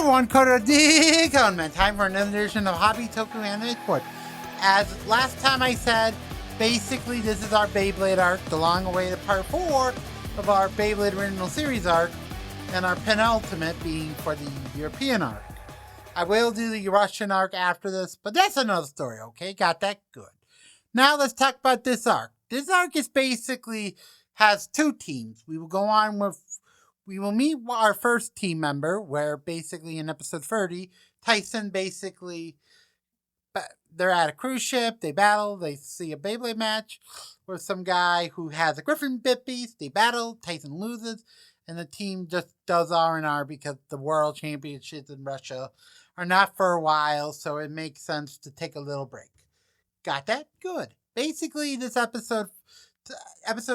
everyone, Coda D. Conman. Time for another edition of Hobby Toku Anime Sports. As last time I said, basically this is our Beyblade arc, the long-awaited part 4 of our Beyblade Original Series arc, and our penultimate being for the European arc. I will do the Russian arc after this, but that's another story, okay? Got that? Good. Now let's talk about this arc. This arc is basically has two teams. We will meet our first team member, where basically in episode 30, Tyson basically, they're at a cruise ship, they battle, they see a Beyblade match with some guy who has a Griffin bit piece, they battle, Tyson loses, and the team just does R&R because the World Championships in Russia are not for a while, so it makes sense to take a little break. Got that? Good. Basically, this episode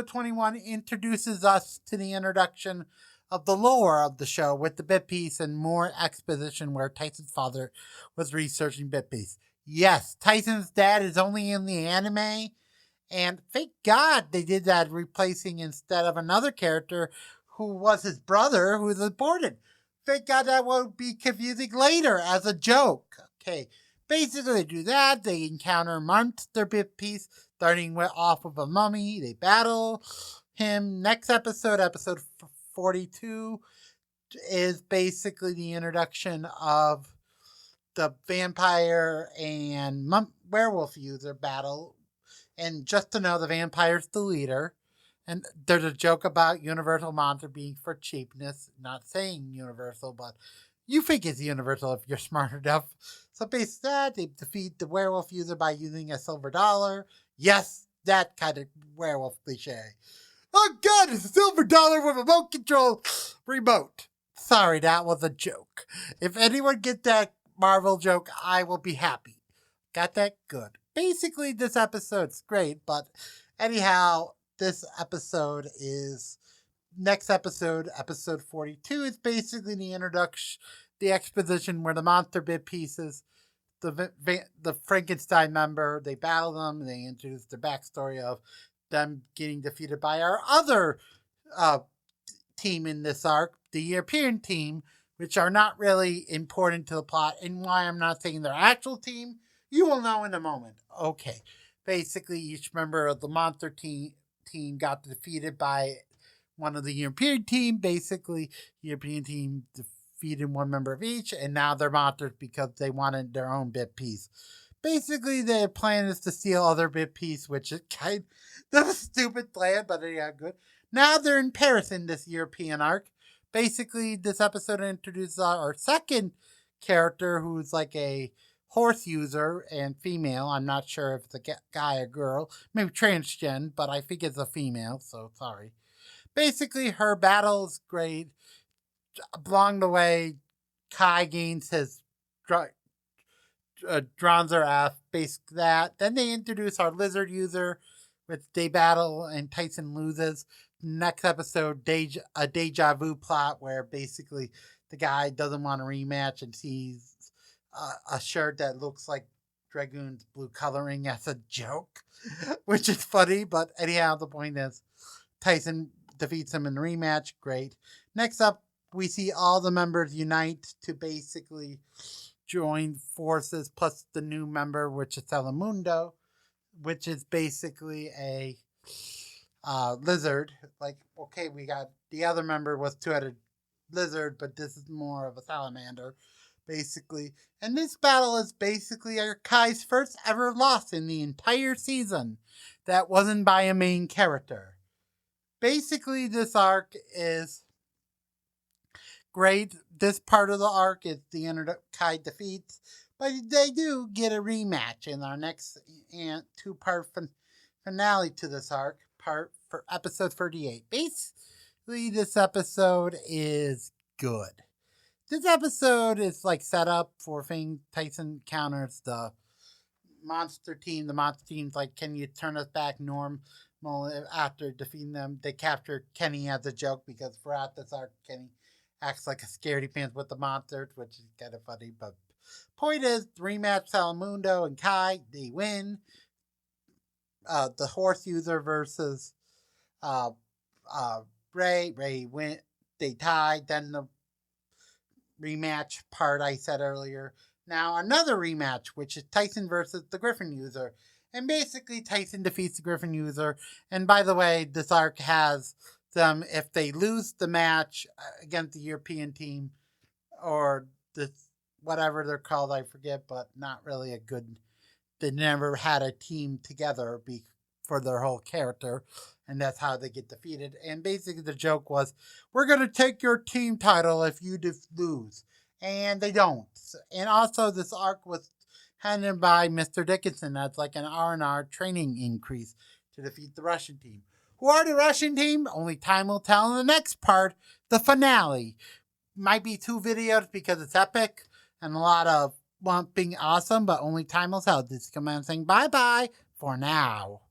21, introduces us to the introduction of the lore of the show with the bit piece and more exposition where Tyson's father was researching bit piece. Yes, Tyson's dad is only in the anime, and thank God they did that, replacing instead of another character who was his brother who was aborted. Thank God that won't be confusing later as a joke. Okay, basically they do that, they encounter monster bit piece, starting off with a mummy, they battle him. Next episode 42, is basically the introduction of the vampire and werewolf user battle. And just to know, the vampire's the leader. And there's a joke about Universal Monster being for cheapness. Not saying Universal, but you think it's Universal if you're smart enough. So basically that, they defeat the werewolf user by using a silver dollar. Yes, that kind of werewolf cliche. Oh God, it's a silver dollar with a remote control remote. Sorry, that was a joke. If anyone gets that Marvel joke, I will be happy. Got that? Good. Basically, this episode's great, but anyhow, this episode is... Next episode 42, is basically the introduction, the exposition where the monster bit pieces, the Frankenstein member, they battle them, they introduce the backstory of them getting defeated by our other team in this arc, the European team, which are not really important to the plot, and why I'm not saying their actual team, you will know in a moment. Okay, basically each member of the monster team got defeated by one of the European team. Basically, the European team defeated one member of each, and now they're monsters because they wanted their own bit piece. Basically, their plan is to steal other bit piece, which is kind of a stupid plan, but yeah, good. Now they're in Paris in this European arc. Basically, this episode introduces our second character, who's like a horse user and female. I'm not sure if it's a guy or girl, maybe transgen, but I think it's a female, so sorry. Basically, her battle is great. Along the way, Kai gains his Dronzer F, basically that. Then they introduce our lizard user, which they battle and Tyson loses. Next episode, a deja vu plot where basically the guy doesn't want a rematch and sees a shirt that looks like Dragoon's blue coloring as a joke, which is funny, but anyhow, the point is Tyson defeats him in the rematch. Great. Next up, we see all the members unite to basically join forces, plus the new member, which is Telemundo, which is basically a lizard. Like, okay, we got the other member was two-headed lizard, but this is more of a salamander, basically. And this battle is basically our Kai's first ever loss in the entire season that wasn't by a main character. Basically, this arc is great. This part of the arc is the Kai defeats, but they do get a rematch in our next two-part finale to this arc, part for episode 38. Basically, this episode is good. This episode is like set up for thing Tyson counters the monster team. The monster team's like, can you turn us back normal after defeating them? They capture Kenny as a joke because throughout this arc, Kenny acts like a scaredy pants with the monsters, which is kind of funny. But point is, rematch Salamundo and Kai, they win. The horse user versus Ray win. They tie. Then the rematch part I said earlier. Now, another rematch, which is Tyson versus the Griffin user. And basically, Tyson defeats the Griffin user. And by the way, this arc has them, if they lose the match against the European team, or this, whatever they're called, I forget, but not really a good, they never had a team together for their whole character, and that's how they get defeated. And basically, the joke was, we're going to take your team title if you lose. And they don't. And also, this arc was handed by Mr. Dickinson. That's like an R&R training increase to defeat the Russian team. Who are the Russian team? Only time will tell in the next part, the finale. Might be 2 videos because it's epic and a lot of being awesome, but only time will tell. This is Command saying bye-bye for now.